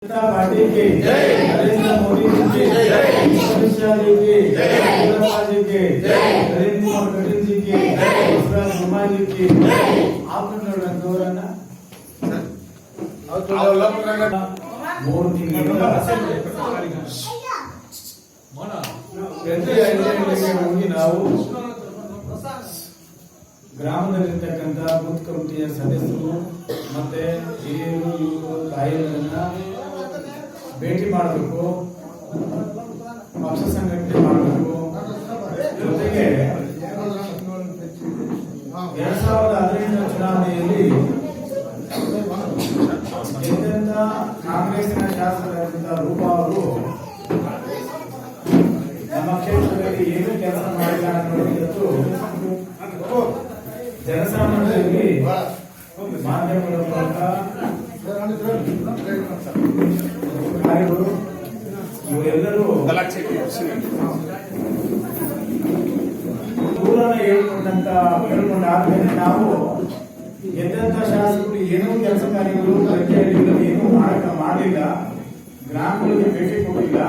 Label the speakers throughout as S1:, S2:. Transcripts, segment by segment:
S1: Party की नरेंद्र मोदी जी की अमित शाह जी की जी की नरेंद्र कुमार कटिल जी की बसवराज बोम्माई जी की ಮೂರು ತಿಂಗಳಿಂದ ಹೋಗಿ ನಾವು ಗ್ರಾಮದಲ್ಲಿರ್ತಕ್ಕಂಥ ಬೂತ್ ಕಮಿಟಿಯ ಸದಸ್ಯರು ಮತ್ತೆ ಹಿರಿಯರು ಇವರು ತಾಯಿಯರನ್ನ ಭೇಟಿ ಮಾಡಬೇಕು, ಪಕ್ಷ ಸಂಘಟನೆ ಮಾಡಬೇಕು. ಜೊತೆಗೆ 2015 ಚುನಾವಣೆಯಲ್ಲಿ ಗೆದ್ದಂತ ಕಾಂಗ್ರೆಸ್ನ ಶಾಸಕರಾದಂತ ರೂಪಾ ಅವರು ನಮ್ಮ ಕ್ಷೇತ್ರದಲ್ಲಿ ಏನು ಕೆಲಸ ಮಾಡಿಲ್ಲ ಅನ್ನೋದು ಜನಸಾಮಾನ್ಯರಿಗೆ ಮಾಧ್ಯಮಗಳ ಮೂಲಕ ಇವರೆಲ್ಲರೂ ದೂರನ ಹೇಳ್ಕೊಂಡಾದ್ಮೇಲೆ ನಾವು ಗೆದ್ದಂತ ಶಾಸಕರು ಏನೂ ಕೆಲಸ ಕಾರ್ಯಗಳು ಏನೂ ಮಾಡಲಿಲ್ಲ, ಗ್ರಾಮಗಳಿಗೆ ಭೇಟಿ ಕೊಡಲಿಲ್ಲ,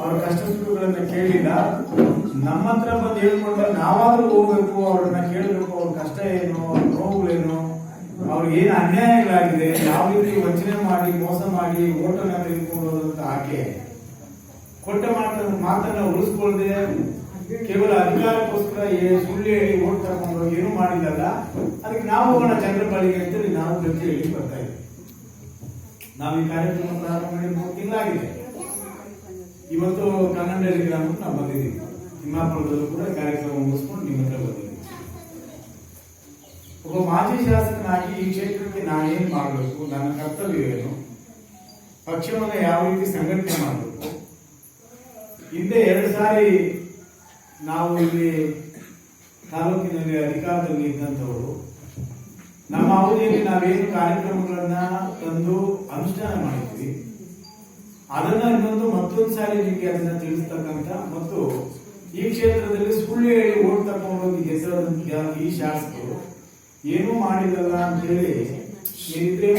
S1: ಅವ್ರ ಕಷ್ಟ ಸುಖಗಳನ್ನ ಕೇಳಿಲ್ಲ. ನಮ್ಮ ಹತ್ರ ಬಂದು ಹೇಳ್ಕೊಂಡ್ರೆ ನಾವಾದ್ರೂ ಹೋಗ್ಬೇಕು, ಅವ್ರನ್ನ ಕೇಳಬೇಕು, ಅವ್ರ ಕಷ್ಟ ಏನು, ಅವ್ರ ನೋವುಗಳೇನು, ಅವ್ರಿಗೆ ಏನು ಅನ್ಯಾಯಗಳಾಗಿದೆ, ಯಾವ ರೀತಿ ವಂಚನೆ ಮಾಡಿ ಮೋಸ ಮಾಡಿ ಓಟನ್ನ ತೆಗೆದುಕೊಳ್ಳೋದಂತ ಆಕೆ ಕೊಟ್ಟ ಮಾತನ್ನ ಉಳಿಸ್ಕೊಳ್ಳದೆ ಕೇವಲ ಅಧಿಕಾರಕ್ಕೋಸ್ಕರ ಸುಳ್ಳು ಹೇಳಿ ಓಟ್ ತಗೊಂಡು ಏನು ಮಾಡಿಲ್ಲಲ್ಲ. ಅದಕ್ಕೆ ನಾವು ಹೋಗೋಣ ಜನರ ಬಳಿಗೆ ಅಂತೇಳಿ ನಾವು ಪ್ರತಿ ಹೇಳಿ ಬರ್ತಾ ಇದ್ದೀವಿ. ನಾವು ಈ ಕಾರ್ಯಕ್ರಮ ಪ್ರಾರಂಭ ಮಾಡಿ 3 ತಿಂಗಳಾಗಿದೆ. ಇವತ್ತು ಕನ್ನಂಡೇರಿ ಗ್ರಾಮಕ್ಕೆ ನಾವು ಬಂದಿದ್ದೀವಿ. ತಿಮ್ಮಾಪುರದಲ್ಲೂ ಕೂಡ ಕಾರ್ಯಕ್ರಮ ಮುಗಿಸ್ಕೊಂಡು ನಿಮ್ಮ ಹತ್ರ ಬಂದಿದ್ದೀವಿ. ಒಬ್ಬ ಮಾಜಿ ಶಾಸಕನಾಗಿ ಈ ಕ್ಷೇತ್ರಕ್ಕೆ ನಾನೇನು ಮಾಡಬೇಕು, ನನ್ನ ಕರ್ತವ್ಯ ಏನು, ಪಕ್ಷವನ್ನು ಯಾವ ರೀತಿ ಸಂಘಟನೆ ಮಾಡಬೇಕು. ಹಿಂದೆ 2 ಸಾರಿ ನಾವು ಇಲ್ಲಿ ತಾಲೂಕಿನಲ್ಲಿ ಅಧಿಕಾರದಲ್ಲಿ ಇದ್ದಂಥವರು ನಮ್ಮ ಅವಧಿಯಲ್ಲಿ ನಾವೇನು ಕಾರ್ಯಕ್ರಮಗಳನ್ನ ತಂದು ಅನುಷ್ಠಾನ ಮಾಡಿದ್ವಿ ಅದನ್ನ ಮತ್ತೊಂದು ಸಾರಿ ನಿಮಗೆ ಅದನ್ನ ತಿಳಿಸ್ತಕ್ಕಂಥ ಮತ್ತು ಈ ಕ್ಷೇತ್ರದಲ್ಲಿ ಸುಳ್ಳು ಹೇಳಿ ಓಟ್ ತಗೊಂಡೋಗಿ ಗೆದ್ದಂತ ಈ ಶಾಸಕರು ಏನೂ ಮಾಡಿರಲ್ಲ ಅಂತ ಹೇಳಿ ಏನಿದ್ರೆ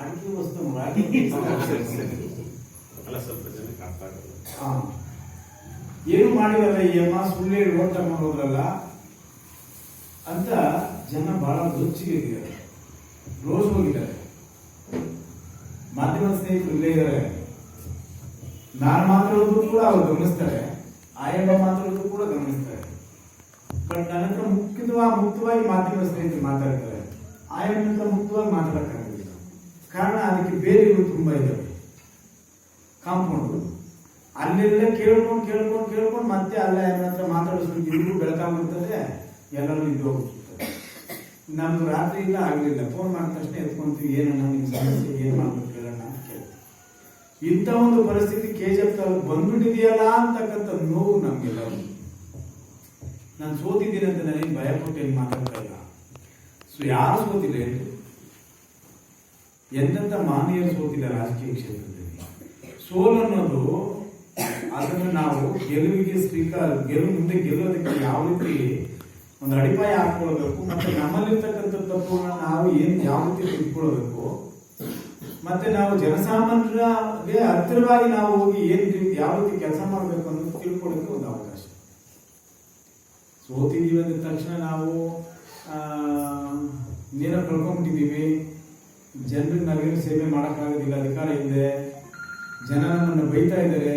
S1: ಅಡಿಕೆ ವಸ್ತು ಏನು ಮಾಡಿರಲ್ಲ ಈ ಅಮ್ಮ ಸುಳ್ಳು ಹೇಳಿ ಓಟ್ ತಗೊಂಡೋದ್ರಲ್ಲ ಅಂತ ಜನ ಬಹಳ ರುಚಿಗೆ ಇದ್ದಾರೆ, ರೋಸ್ ಹೋಗಿದ್ದಾರೆ. ಮಾಧ್ಯಮ ಸ್ನೇಹಿತರು ಇಲ್ಲೇ ಇದ್ದಾರೆ. ನಾನು ಮಾತಾಡೋದು ಕೂಡ ಅವ್ರು ಗಮನಿಸ್ತಾರೆ, ಆಯಮ್ಮ ಮಾತಾಡೋದು ಕೂಡ ಗಮನಿಸ್ತಾರೆ. ಬಟ್ ನನ್ನ ಹತ್ರ ಮುಕ್ತವಾಗಿ ಮಾಧ್ಯಮ ಸ್ನೇಹಿತರು ಮಾತಾಡ್ತಾರೆ, ಆಯಮ್ಮ ಮುಕ್ತವಾಗಿ ಮಾತಾಡಕ್ಕಾಗಲಿಲ್ಲ. ಕಾರಣ ಅದಕ್ಕೆ ಬೇರೆಗಳು ತುಂಬಾ ಇದ್ದಾವೆ. ಕಾಂಪೌಂಡ್ ಅಲ್ಲೆಲ್ಲ ಕೇಳ್ಕೊಂಡು ಮತ್ತೆ ಅಲ್ಲ ನನ್ನ ಹತ್ರ ಮಾತಾಡಿಸ್ಬೇಕು, ಇವ್ರಿಗೂ ಬೆಳಕಾಗ್ಬಿಡ್ತದೆ, ಎಲ್ಲರೂ ಇದು ಹೋಗ್ಬಿಡ್ತಾರೆ. ನಮ್ದು ರಾತ್ರಿ ಇಲ್ಲ ಆಗಲಿಲ್ಲ, ಫೋನ್ ಮಾಡಿದ ತಕ್ಷಣ ಎತ್ಕೊಂತೀವಿ, ಏನನ್ನ ನಿಮ್ ಸಮಸ್ಯೆ ಏನ್ ಮಾಡ್ಬೇಕು ಹೇಳೋಣ ಅಂತ ಕೇಳ್ತೀವಿ. ಇಂಥ ಒಂದು ಪರಿಸ್ಥಿತಿ KGF ತಾಲೂಕು ಬಂದ್ಬಿಟ್ಟಿದೆಯಲ್ಲ ಅಂತಕ್ಕಂಥ ನೋವು ನಮ್ಗೆಲ್ಲ. ನಾನು ಸೋತಿದ್ದೀನಿ ಅಂತ ನನಗೆ ಭಯ ಪಟ್ಟು ಏನು ಮಾತಾಡ್ತಾ ಇಲ್ಲ. ಯಾರು ಸೋತಿಲ್ಲ ಹೇಳಿ, ಎಂತೆಂಥ ಮಾನವೀಯರು ಸೋತಿಲ್ಲ ರಾಜಕೀಯ ಕ್ಷೇತ್ರದಲ್ಲಿ. ಸೋಲು ಅನ್ನೋದು ಅದನ್ನು ನಾವು ಮುಂದೆ ಗೆಲ್ಲೋದಕ್ಕೆ ಯಾವ ರೀತಿ ಒಂದು ಅಡಿಪಾಯ ಹಾಕೊಳ್ಬೇಕು, ಮತ್ತೆ ನಮ್ಮಲ್ಲಿರ್ತಕ್ಕಂಥ ತಪ್ಪುಗಳನ್ನ ನಾವು ಯಾವ ರೀತಿ ತಿಳ್ಕೊಳ್ಬೇಕು, ಮತ್ತೆ ನಾವು ಜನಸಾಮಾನ್ಯರಿಗೆ ಹತ್ತಿರವಾಗಿ ನಾವು ಹೋಗಿ ಯಾವ ರೀತಿ ಕೆಲಸ ಮಾಡಬೇಕು ಅನ್ನೋದು ತಿಳ್ಕೊಳ್ಳೋಕೆ ಒಂದು ಅವಕಾಶ. ಸೋತಿದ್ದೀವಿ ಅಂದ ತಕ್ಷಣ ನಾವು ನೇರ ಕಳ್ಕೊಂಡ್ಬಿಟ್ಟಿದ್ದೀವಿ, ಜನರಿಗೆ ನಾವೇನು ಸೇವೆ ಮಾಡೋಕ್ಕಾಗೋದಿಲ್ಲ, ಅಧಿಕಾರ ಇದೆ, ಜನ ನಮ್ಮನ್ನು ಬೈತಾ ಇದ್ದಾರೆ,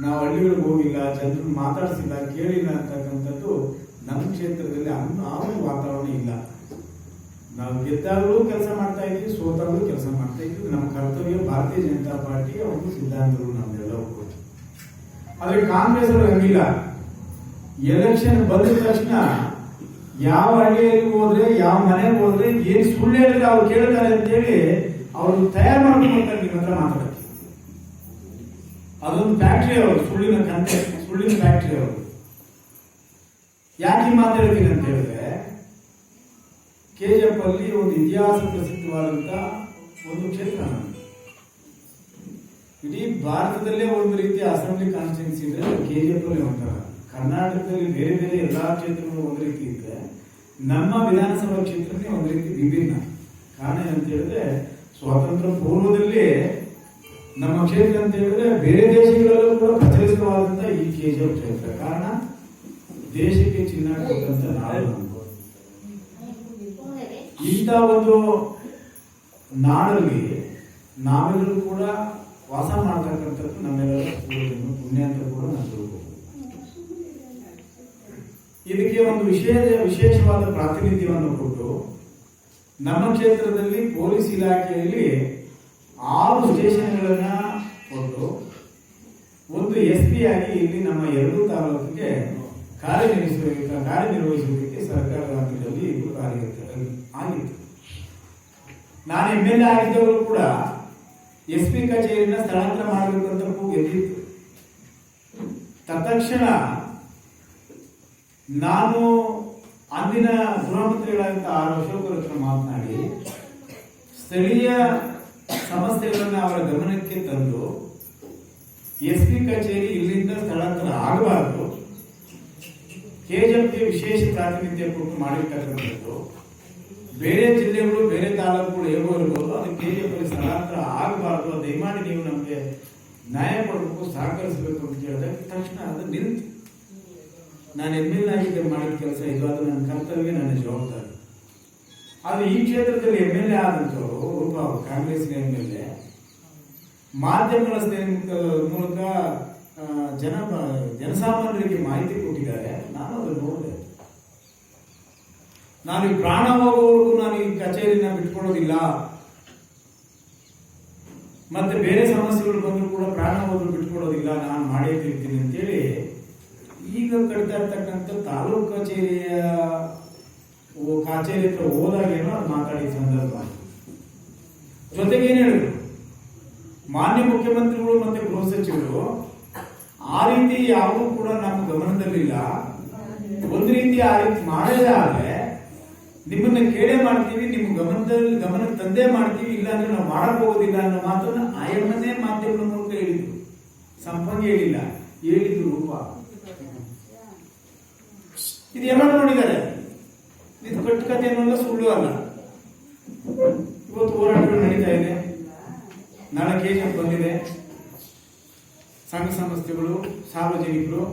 S1: ನಾವು ಹಳ್ಳಿಗಳಿಗೆ ಹೋಗಿಲ್ಲ, ಜನರನ್ನು ಮಾತಾಡಿಸಿಲ್ಲ, ಕೇಳಿಲ್ಲ ಅಂತಕ್ಕಂಥದ್ದು ನಮ್ಮ ಕ್ಷೇತ್ರದಲ್ಲಿ ಆ ವಾತಾವರಣ ಇಲ್ಲ. ನಾವು ಗೆದ್ದಾಗಲೂ ಕೆಲಸ ಮಾಡ್ತಾ ಇದ್ವಿ, ಸೋತಾಗಲೂ ಕೆಲಸ ಮಾಡ್ತಾ ಇದ್ವಿ. ನಮ್ಮ ಕರ್ತವ್ಯ ಭಾರತೀಯ ಜನತಾ ಪಾರ್ಟಿಯ ಒಂದು ಸಿದ್ಧಾಂತಗಳು ನಮ್ಮೆಲ್ಲವೂ ಕೂಡ. ಆದ್ರೆ ಕಾಂಗ್ರೆಸ್ ಅವರು ಹಂಗಿಲ್ಲ. ಎಲೆಕ್ಷನ್ ಬಂದ ತಕ್ಷಣ ಯಾವ ಹಳ್ಳಿಯಲ್ಲಿ ಹೋದ್ರೆ, ಯಾವ ಮನೆಗೆ ಹೋದ್ರೆ, ಏನ್ ಸುಳ್ಳು ಹೇಳಿದ್ರೆ ಅವ್ರು ಕೇಳ್ತಾರೆ ಅಂತೇಳಿ ಅವರು ತಯಾರು ಮಾಡ್ಕೊಳ್ತಾರೆ ನಿಮ್ಮ ಹತ್ರ ಮಾತಾಡಕ್ಕೆ. ಅದೊಂದು ಫ್ಯಾಕ್ಟ್ರಿ ಅವರು, ಸುಳ್ಳಿನ ಫ್ಯಾಕ್ಟ್ರಿ ಅವರು. ಯಾಕೆ ಮಾತಾಡ್ತೀನಿ ಅಂತ ಹೇಳಿದ್ರೆ, KGF ಅಲ್ಲಿ ಒಂದು ಇತಿಹಾಸ ಪ್ರಸಿದ್ಧವಾದಂತ ಒಂದು ಕ್ಷೇತ್ರ. ಇಡೀ ಭಾರತದಲ್ಲೇ ಒಂದು ರೀತಿಯ ಅಸೆಂಬ್ಲಿ ಕಾನ್ಸ್ಟಿಟ್ಯೂನ್ಸಿ ಇದ್ರೆ KGF ಅಲ್ಲಿ ಒಂಥರ. ಕರ್ನಾಟಕದಲ್ಲಿ ಬೇರೆ ಬೇರೆ ಎಲ್ಲಾ ಕ್ಷೇತ್ರಗಳು ಒಂದು ರೀತಿ ಇದ್ರೆ ನಮ್ಮ ವಿಧಾನಸಭಾ ಕ್ಷೇತ್ರಕ್ಕೆ ಒಂದು ರೀತಿ ವಿಭಿನ್ನ. ಕಾರಣ ಏನಂತ ಹೇಳಿದ್ರೆ, ಸ್ವಾತಂತ್ರ್ಯ ಪೂರ್ವದಲ್ಲಿ ನಮ್ಮ ಕ್ಷೇತ್ರ ಅಂತ ಹೇಳಿದ್ರೆ ಬೇರೆ ದೇಶಗಳಲ್ಲೂ ಕೂಡ ಪ್ರಚಲಿತವಾದಂತ ಈ KGF ಕ್ಷೇತ್ರ. ಕಾರಣ ದೇಶಕ್ಕೆ ಚಿನ್ನ ಕೊಟ್ಟಂತ ನಾಡು. ಇಂಥ ಒಂದು ನಾಡಲ್ಲಿ ನಾವೆಲ್ಲರೂ ಕೂಡ ವಾಸ ಮಾಡ್ತಕ್ಕಂಥದ್ದು ನಮ್ಮೆಲ್ಲರ ಪುಣ್ಯ ಅಂತ ಕೂಡ ನಾನು ತಿಳ್ಕೋಬಹುದು. ಇದಕ್ಕೆ ಒಂದು ವಿಶೇಷವಾದ ಪ್ರಾತಿನಿಧ್ಯವನ್ನು ಕೊಟ್ಟು ನಮ್ಮ ಕ್ಷೇತ್ರದಲ್ಲಿ ಪೊಲೀಸ್ ಇಲಾಖೆಯಲ್ಲಿ 6 ಸ್ಟೇಷನ್ಗಳನ್ನ ಕೊಟ್ಟು ಒಂದು SP ಆಗಿ ಇಲ್ಲಿ ನಮ್ಮ 2 ತಾಲೂಕಿಗೆ ಕಾರ್ಯನಿರ್ವಹಿಸುವುದಕ್ಕೆ ಸರ್ಕಾರದ ಹಂತದಲ್ಲಿ ಇದು ಆಗಿತ್ತು. ನಾನು MLA ಆಗಿದ್ದವರು ಕೂಡ SP ಕಚೇರಿನ ಸ್ಥಳಾಂತರ ಮಾಡಬೇಕು ಅಂತ ಕೂಗೆದ್ದಿತ್ತು. ತತ್ಕ್ಷಣ ನಾನು ಅಂದಿನ ಗೃಹ ಮಂತ್ರಿಗಳಾದಂಥ R. ಅಶೋಕರ ಹತ್ರ ಮಾತನಾಡಿ ಸ್ಥಳೀಯ ಸಮಸ್ಯೆಗಳನ್ನು ಅವರ ಗಮನಕ್ಕೆ ತಂದು SP ಕಚೇರಿ ಇಲ್ಲಿಂದ ಸ್ಥಳಾಂತರ ಆಗಬಾರದು, KGFಗೆ ವಿಶೇಷ ಪ್ರಾತಿನಿಧ್ಯ ಕೊಟ್ಟು ಮಾಡಿರ್ತಕ್ಕಂಥದ್ದು, ಬೇರೆ ಜಿಲ್ಲೆಗಳು ಬೇರೆ ತಾಲೂಕುಗಳು ಹೇಗೋ ಇರ್ಬೋದು, ಅದು KGFಲ್ಲಿ ಸ್ಥಳಾಂತರ ಆಗಬಾರದು, ದಯಮಾಡಿ ನೀವು ನಮಗೆ ನ್ಯಾಯ ಕೊಡಬೇಕು, ಸಹಕರಿಸಬೇಕು ಅಂತ ಹೇಳಿದಾಗ ತಕ್ಷಣ ಅದು ನಿಂತು. ನಾನು MLA ಆಗಿದ್ದೆ ಮಾಡಿದ ಕೆಲಸ ಇದು, ಅದು ನನ್ನ ಕರ್ತವ್ಯ, ನನ್ನ ಜವಾಬ್ದಾರಿ. ಆದರೆ ಈ ಕ್ಷೇತ್ರದಲ್ಲಿ MLA ಆದಂಥವರು ರೂಪ ಕಾಂಗ್ರೆಸ್ನ MLA ಮಾಧ್ಯಮಗಳ ಮೂಲಕ ಜನಸಾಮಾನ್ಯರಿಗೆ ಮಾಹಿತಿ ಕೊಟ್ಟಿದ್ದಾರೆ. ನಾನು ಅದನ್ನು ನೋಡಿದೆ. ನಾನು ಈ ಪ್ರಾಣ ಹೋಗೋವರೆಗೂ ನಾನು ಈ ಕಚೇರಿನ ಬಿಟ್ಕೊಳ್ಳೋದಿಲ್ಲ, ಮತ್ತೆ ಬೇರೆ ಸಮಸ್ಯೆಗಳು ಬಂದರೂ ಕೂಡ ಪ್ರಾಣ ಹೋದ್ರು ಬಿಟ್ಕೊಳ್ಳೋದಿಲ್ಲ, ನಾನು ಮಾಡೇ ತಿರ್ತೀನಿ ಅಂತೇಳಿ ಈಗ ಕಟ್ತಾ ಇರ್ತಕ್ಕಂಥ ತಾಲೂಕು ಕಚೇರಿ ಹತ್ರ ಹೋದಾಗೇನೋ ಅದು ಮಾತಾಡಿದ ಸಂದರ್ಭ. ಜೊತೆಗೆ ಏನ್ ಹೇಳಿದ್ರು, ಮಾನ್ಯ ಮುಖ್ಯಮಂತ್ರಿಗಳು ಮತ್ತೆ ಗೃಹ ಸಚಿವರು ಆ ರೀತಿ ಯಾವುದೂ ಕೂಡ ನಮ್ಮ ಗಮನದಲ್ಲಿಲ್ಲ, ಒಂದು ರೀತಿ ಆ ರೀತಿ ಮಾಡದೇ ಆದ್ರೆ ನಿಮ್ಮನ್ನ ಕೇಳೇ ಮಾಡ್ತೀವಿ, ನಿಮ್ಮ ಗಮನಕ್ಕೆ ತಂದೆ ಮಾಡ್ತೀವಿ, ಇಲ್ಲ ಅಂದ್ರೆ ನಾವು ಮಾಡಕ್ ಹೋಗೋದಿಲ್ಲ ಅನ್ನೋ ಮಾತನ್ನ ಆಯಮ್ಮನೇ ಮಾಧ್ಯಮದ ಮೂಲಕ ಹೇಳಿದ್ರು. ಸಂಪಂಗಿ ಹೇಳಿಲ್ಲ, ಹೇಳಿದ್ರು ರೂಪ. ಇದು ಎಲ್ಲ ನೋಡಿದ್ದಾರೆ. ಇದು ಕಟ್ಟುಕತೆ ಅನ್ನೋಲ್ಲ, ಸುಳ್ಳು ಅಲ್ಲ. ಇವತ್ತು ಹೋರಾಟಗಳು ನಡೀತಾ ಇದೆ, ನಾಳೆ KGF ಬಂದಿದೆ. ಸಂಘ ಸಂಸ್ಥೆಗಳು, ಸಾರ್ವಜನಿಕರು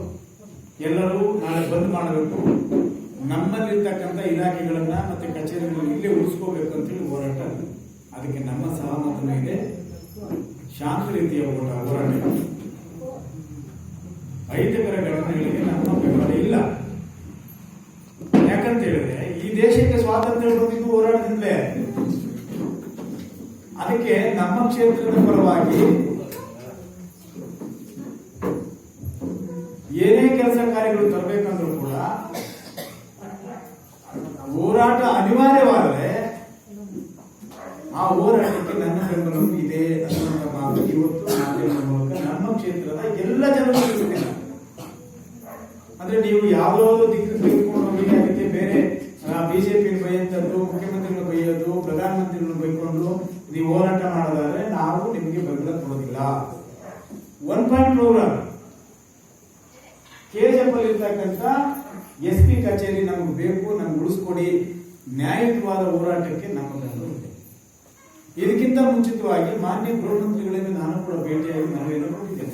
S1: ಎಲ್ಲರೂ ನಾಳೆ ಬಂದ್ ಮಾಡಬೇಕು, ನಮ್ಮಲ್ಲಿರ್ತಕ್ಕಂಥ ಇಲಾಖೆಗಳನ್ನ ಮತ್ತೆ ಕಚೇರಿಗಳನ್ನು ಇಲ್ಲೇ ಉಳಿಸ್ಕೋಬೇಕು ಅಂತೇಳಿ ಹೋರಾಟ. ಅದಕ್ಕೆ ನಮ್ಮ ಸಹಮತನೂ ಇದೆ. ಶಾಂತ ರೀತಿಯ ಹೋರಾಟ, ಅಹಿತಕರ ಘಟನೆಗಳಿಗೆ ನಮ್ಮ ಬೆಂಬಲ ಇಲ್ಲ. ಯಾಕಂತ ಹೇಳಿದ್ರೆ ಈ ದೇಶಕ್ಕೆ ಸ್ವಾತಂತ್ರ್ಯ ಬಂದಿದ್ದು ಹೋರಾಟದಿಂದಲೇ. ಅದಕ್ಕೆ ನಮ್ಮ ಕ್ಷೇತ್ರದ ಪರವಾಗಿ ಏನೇ ಕೆಲಸ ಕಾರ್ಯಗಳು ತರಬೇಕಂದ್ರೂ ಕೂಡ ಹೋರಾಟ ಅನಿವಾರ್ಯವಾದರೆ ಆ ಹೋರಾಟಕ್ಕೆ ನನ್ನ ಬೆಂಬಲವೂ ಇದೆ ಅನ್ನುವಂಥ ಮಾತು ಇವತ್ತು ಮಾಧ್ಯಮದ ಮೂಲಕ ನಮ್ಮ ಕ್ಷೇತ್ರದ ಎಲ್ಲ ಜನರು ತಿಳಿಸ್ತೀನಿ. ಅಂದ್ರೆ ನೀವು ಯಾವುದೋ ದಿಕ್ಕು ತೆಗೆದುಕೊಂಡು ಹೋಗಿ ಅದಕ್ಕೆ ಬೇರೆ BJP ಬೈಯಂತದ್ದು, ಮುಖ್ಯಮಂತ್ರಿಗಳು ಬೈಯೋದು, ಪ್ರಧಾನಮಂತ್ರಿಗಳು ಬೈಕೊಂಡು ನೀವು ಹೋರಾಟ ಮಾಡೋದಾದ್ರೆ ನಾವು ನಿಮಗೆ ಬೆಂಬಲ ಕೊಡೋದಿಲ್ಲ. 1 ಪ್ರೋಗ್ರಾಮ್ KGF ಅಲ್ಲಿ ಇರ್ತಕ್ಕಂಥ SP ಕಚೇರಿ ನಮ್ಗೆ ಬೇಕು, ನಮ್ಗೆ ಉಳಿಸ್ಕೊಡಿ, ನ್ಯಾಯಯುತವಾದ ಹೋರಾಟಕ್ಕೆ ನಮ್ಮ ಬೆಂಬಲ ಇದೆ. ಇದಕ್ಕಿಂತ ಮುಂಚಿತವಾಗಿ ಮಾನ್ಯ ಗೃಹ ಮಂತ್ರಿಗಳಿಂದ ನಾನು ಕೂಡ ಭೇಟಿಯಾಗಿ ಮನವಿಯನ್ನು ಕೊಟ್ಟಿದ್ದೇನೆ.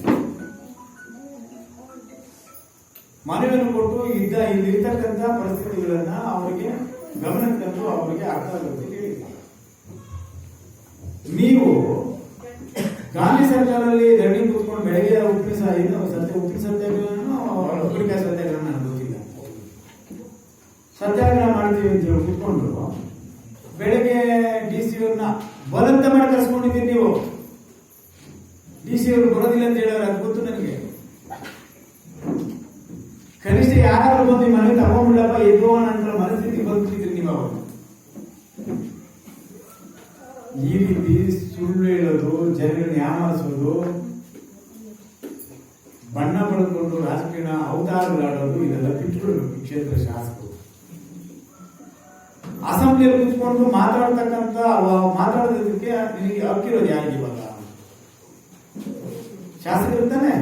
S1: ಮನವಿಯನ್ನು ಕೊಟ್ಟು ಇಲ್ಲಿರ್ತಕ್ಕಂಥ ಪರಿಸ್ಥಿತಿಗಳನ್ನ ಅವರಿಗೆ ಗಮನಕ್ಕೆ ತಂದು ಅವರಿಗೆ ಅರ್ಥ ಆಗುತ್ತೆ ಹೇಳಿದ್ದಾರೆ. ನೀವು ಗಾಂಧಿ ಸರ್ಕಾರದಲ್ಲಿ ಧರಣಿ ಕೂತ್ಕೊಂಡು ಬೆಳಗ್ಗೆ ಉಪ್ಪಿನ ಸತ್ಯಾಗ್ರಹ ನನಗೆ ಗೊತ್ತಿಲ್ಲ, ಸತ್ಯಾಗ್ರಹ ಮಾಡ್ತೀವಿ ಅಂತ ಹೇಳಿ ಕೂತ್ಕೊಂಡು ಬೆಳಗ್ಗೆ DC ಅವ್ರನ್ನ ಬಲಂತ ಮಾಡಿ ಕರ್ಸ್ಕೊಂಡಿದ್ದೀರಿ. ನೀವು DC ಅವರು ಬರೋದಿಲ್ಲ ಅಂತ ಹೇಳಿದ್ರೆ ಅದು ಗೊತ್ತು ನನಗೆ. ಕನಿಷ್ಠ ಯಾರಾದ್ರೂ ಬಂದು ಮನೆ ತಗೊಂಡ್ಬಿಡಪ್ಪ ಎದ್ದುವ ನಂತರ ಮನಸ್ಥಿತಿ ಬಂದ್ಬಿಟ್ಟಿದ್ರಿ ನೀವು. ಅವರು ಈ ರೀತಿ ಸುಳ್ಳು ಹೇಳೋದು, ಜನರನ್ನು ಯಾಮಾರಿಸೋದು, ಬಣ್ಣ ಬಳಿಕೊಂಡು ರಾಜಕೀಯ ಅವತಾರಗಳಾಡೋದು ಇದೆಲ್ಲ ಬಿಟ್ಬಿಡ್ಬೇಕು. ಕ್ಷೇತ್ರ ಶಾಸಕರು ಅಸೆಂಬ್ಲಿಯಲ್ಲಿ ಕೂತ್ಕೊಂಡು ಮಾತಾಡೋದಕ್ಕೆ ನಿಮಗೆ ಹಕ್ಕಿರೋದು ಯಾರಿಗೆ? ಇವಾಗ ಶಾಸಕರಿರ್ತಾನೆ,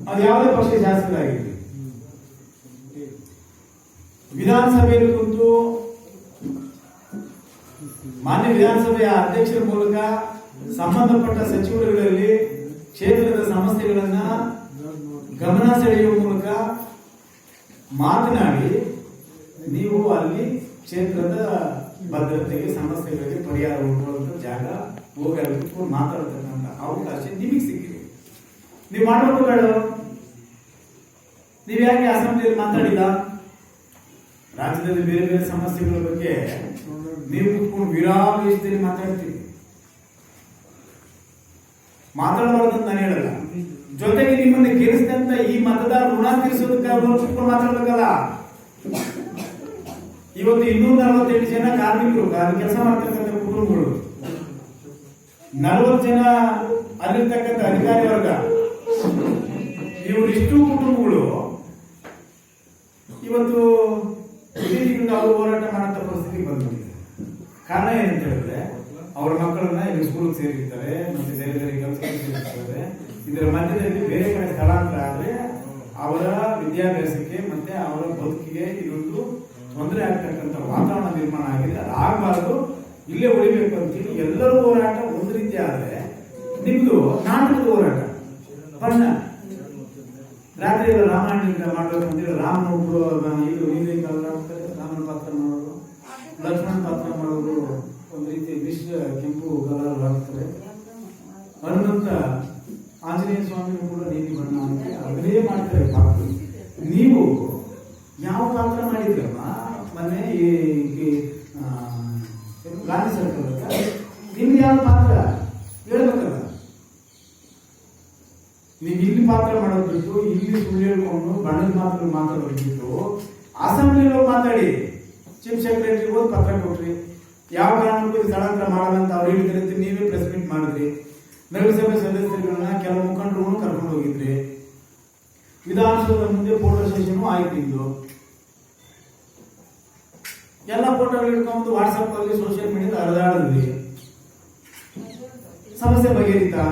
S1: ಅದು ಯಾವುದೇ ಪಕ್ಷ ಶಾಸಕರಾಗಿರ್ಲಿ. ವಿಧಾನಸಭೆಯಲ್ಲಿ ಕುರಿತು ಮಾನ್ಯ ವಿಧಾನಸಭೆಯ ಅಧ್ಯಕ್ಷರ ಮೂಲಕ ಸಂಬಂಧಪಟ್ಟ ಸಚಿವರುಗಳಲ್ಲಿ ಕ್ಷೇತ್ರದ ಸಮಸ್ಯೆಗಳನ್ನ ಗಮನ ಸೆಳೆಯುವ ಮೂಲಕ ಮಾತನಾಡಿ ನೀವು ಅಲ್ಲಿ ಕ್ಷೇತ್ರದ ಭದ್ರತೆಗೆ ಸಮಸ್ಯೆಗಳಿಗೆ ಪರಿಹಾರ ಹುಡುಕುವಂತ ಜಾಗ ಹೋಗಬೇಕು ಮಾತಾಡತಕ್ಕಂಥ ಅವಕಾಶ ನಿಮಗೆ ಸಿಕ್ಕಿದೆ. ನೀವು ಮಾಡಬೇಕು ಬೇಡ? ನೀವು ಯಾಕೆ ಅಸೆಂಬ್ಲಿಯಲ್ಲಿ ಮಾತಾಡಿಲ್ಲ? ರಾಜ್ಯದಲ್ಲಿ ಬೇರೆ ಬೇರೆ ಸಮಸ್ಯೆಗಳ ಬಗ್ಗೆ ನೀವು ಕುತ್ಕೊಂಡು ವಿರಾವೇಶದಲ್ಲಿ ಮಾತಾಡ್ತೀವಿ. ಮಾತಾಡಬಾರ್ದು ಅಂತ ನಾನು ಹೇಳಲ್ಲ. ಜೊತೆಗೆ ನಿಮ್ಮನ್ನು ಗೆಲ್ಲಿಸಿದಂತ ಈ ಮತದಾರ ಋಣ ತೀರಿಸೋದಕ್ಕೆ ಕುತ್ಕೊಂಡು ಮಾತಾಡ್ಬೇಕಲ್ಲ. ಇವತ್ತು 248 ಜನ ಕಾರ್ಮಿಕರು ಕೆಲಸ ಮಾಡ್ತಕ್ಕಂಥ ಕುಟುಂಬಗಳು, 40 ಜನ ಅಲ್ಲಿರ್ತಕ್ಕಂಥ ಅಧಿಕಾರಿ ವರ್ಗ, ಇವರಿಷ್ಟು ಕುಟುಂಬಗಳು ಇವತ್ತು ಅವರು ಹೋರಾಟ ಮಾಡಂತ ಪರಿಸ್ಥಿತಿಗೆ ಬಂದ್ಬಿಟ್ಟಿದೆ. ಕಾರಣ ಏನಂತ ಹೇಳಿದ್ರೆ ಅವರ ಮಕ್ಕಳನ್ನ ಇಲ್ಲಿ ಸ್ಕೂಲ್ಗೆ ಸೇರಿರ್ತಾರೆ, ಮತ್ತೆ ಬೇರೆ ಬೇರೆ ಕೆಲಸಕ್ಕೆ ಸೇರಿರ್ತಾರೆ. ಇದರ ಮಧ್ಯದಲ್ಲಿ ಬೇರೆ ಕಡೆ ಸ್ಥಳಾಂತರ ಆದ್ರೆ ಅವರ ವಿದ್ಯಾಭ್ಯಾಸಕ್ಕೆ ಮತ್ತೆ ಅವರ ಬದುಕಿಗೆ ಇದೊಂದು ತೊಂದರೆ ಆಗ್ತಕ್ಕಂಥ ವಾತಾವರಣ ನಿರ್ಮಾಣ ಆಗಿದೆ. ಅದಾಗಬಾರದು, ಇಲ್ಲೇ ಉಳಿಬೇಕು ಅಂತೇಳಿ ಎಲ್ಲರೂ ಹೋರಾಟ ಒಂದು ರೀತಿ ಆದ್ರೆ ನಿಮ್ದು ನಾಟಕದ ಹೋರಾಟ ಬಣ್ಣ ರಾತ್ರಿ ಎಲ್ಲ ರಾಮಾಯಣ ಮಾಡ್ಬೇಕು ಅಂತೇಳಿ ರಾಮನ ಇದು ನೀವೇ ರಾಮನ ಪಾತ್ರ ಮಾಡೋದು, ಲಕ್ಷ್ಮಣ ಪಾತ್ರ ಮಾಡೋದು, ಒಂದು ರೀತಿ ವಿಶ್ವ ಕೆಂಪು ಕಲರ್ ಹಾಕ್ತಾರೆ. ಹನುಮಂತ ಆಂಜನೇಯ ಸ್ವಾಮಿನೂ ಕೂಡ ನೀತಿ ಬಣ್ಣ ಅಂತ ಅದನ್ನೇ ಮಾಡ್ತಾರೆ ಪಾತ್ರ. ನೀವು ಯಾವ ಪಾತ್ರ ಮಾಡಿದ್ರಮ್ಮ ಮೊನ್ನೆ ಗಾಂಧಿ ಸರ್ಕಾರ? ನಿಮ್ಗೆ ಯಾವ ಪಾತ್ರ ಹೇಳ್ಬೇಕಲ್ಲ. ನೀವು ಇಲ್ಲಿ ಪಾತ್ರ ಮಾಡೋದು ಬಿಟ್ಟು ಇಲ್ಲಿ ಸುಳ್ಳು ಹೇಳ್ಕೊಂಡು ಬಣ್ಣದ ಮಾತ್ರ ಮಾತಾಡೋದು ಬಿಟ್ಟು ಅಸೆಂಬ್ಲಿలో ಮಾತಾಡಿ. ಚೀಫ್ ಸೆಕ್ರೆಟರಿ ಹೋಗಿ ಪತ್ರ ಕೊಟ್ರಿ, ಯಾವ ಕಾರಣಕ್ಕೂ ಸ್ಥಳಾಂತರ ಮಾಡಲ್ಲ ಅಂತ ಅವ್ರು ಹೇಳಿದ್ರೆ ಅಂತ ನೀವೇ ಪ್ರೆಸ್ ಮೀಟ್ ಮಾಡಿದ್ರಿ. ನಗರಸಭೆ ಸದಸ್ಯರುಗಳನ್ನ ಕೆಲವು ಮುಖಂಡರು ಕರ್ಕೊಂಡು ಹೋಗಿದ್ರಿ. ವಿಧಾನಸೌಧದ ಮುಂದೆ ಫೋಟೋ ಸೆಷನ್ ಆಯ್ತು. ಇದು ಎಲ್ಲ ಫೋಟೋಗಳು ಇಟ್ಕೊಂಡು ವಾಟ್ಸ್ಆಪ್ ಅಲ್ಲಿ ಸೋಷಿಯಲ್ ಮೀಡಿಯಾದ ಹರಿದಾಡಿದ್ವಿ. ಸಮಸ್ಯೆ ಬಗೆಹರಿತಾ?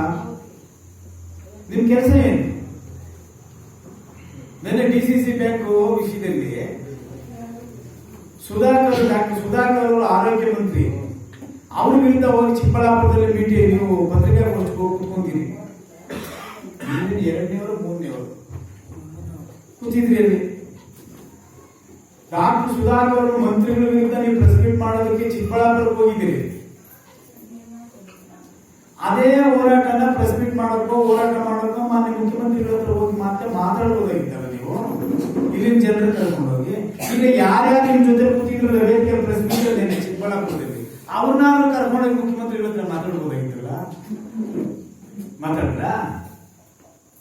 S1: ನಿಮ್ ಕೆಲಸ ಏನು? ನಿನ್ನೆ ಡಿಸಿಸಿ ಬ್ಯಾಂಕ್ ವಿಷಯದಲ್ಲಿ ಡಾಕ್ಟರ್ ಸುಧಾಕರ್ ಅವರು ಆರೋಗ್ಯ ಮಂತ್ರಿ, ಅವ್ರ ವಿರುದ್ಧ ಹೋಗಿ ಚಿಕ್ಕಬಳ್ಳಾಪುರದಲ್ಲಿ ಮೀಟಿಂಗ್ ನೀವು ಪತ್ರಿಕಾಗೋಷ್ಠಿಗೆ ಹೋಗಿ ಕೂತ್ಕೊಂತೀರಿ. 2ನೇವರು 3ನೇವರು ಕೂತಿದ್ರಿ ಅಲ್ಲಿ. ಡಾಕ್ಟರ್ ಸುಧಾಕರ್ ಅವರು ಮಂತ್ರಿಗಳ ವಿರುದ್ಧ ನೀವು ಪ್ರೆಸ್ ಮೀಟ್ ಮಾಡೋದಕ್ಕೆ ಚಿಕ್ಕಬಳ್ಳಾಪುರಕ್ಕೆ ಹೋಗಿದ್ದೀರಿ. ಅದೇ ಹೋರಾಟನ ಪ್ರೆಸ್ ಮೀಟ್ ಮಾಡೋಕ್ಕೋ ಹೋರಾಟ ಮಾಡೋಕ್ಕೋ ಮಾನ್ಯ ಮುಖ್ಯಮಂತ್ರಿಗಳ ಹತ್ರ ಹೋಗಿ ಮಾತಾಡಬಹುದಾಗಿತ್ತಲ್ಲ ನೀವು, ಇಲ್ಲಿನ ಜನರನ್ನ ಕರ್ಕೊಂಡೋಗಿ. ಈಗ ಯಾರ್ಯಾರು ನಿಮ್ ಜೊತೆ ಕೂತಿದ್ರಲ್ಲ ವೇದಿಕೆ ಪ್ರೆಸ್ ಮೀಟ್ ಅಲ್ಲಿ ಚಿಕ್ಕಬಳ್ಳಾಪುರದಲ್ಲಿ, ಅವ್ರನ್ನಾದ್ರೂ ಕರ್ಕೊಂಡೋಗಿ ಮುಖ್ಯಮಂತ್ರಿಗಳ ಹತ್ರ ಮಾತಾಡಬಹುದಾಗಿತ್ತಲ್ಲ. ಮಾತಾಡ್ರ?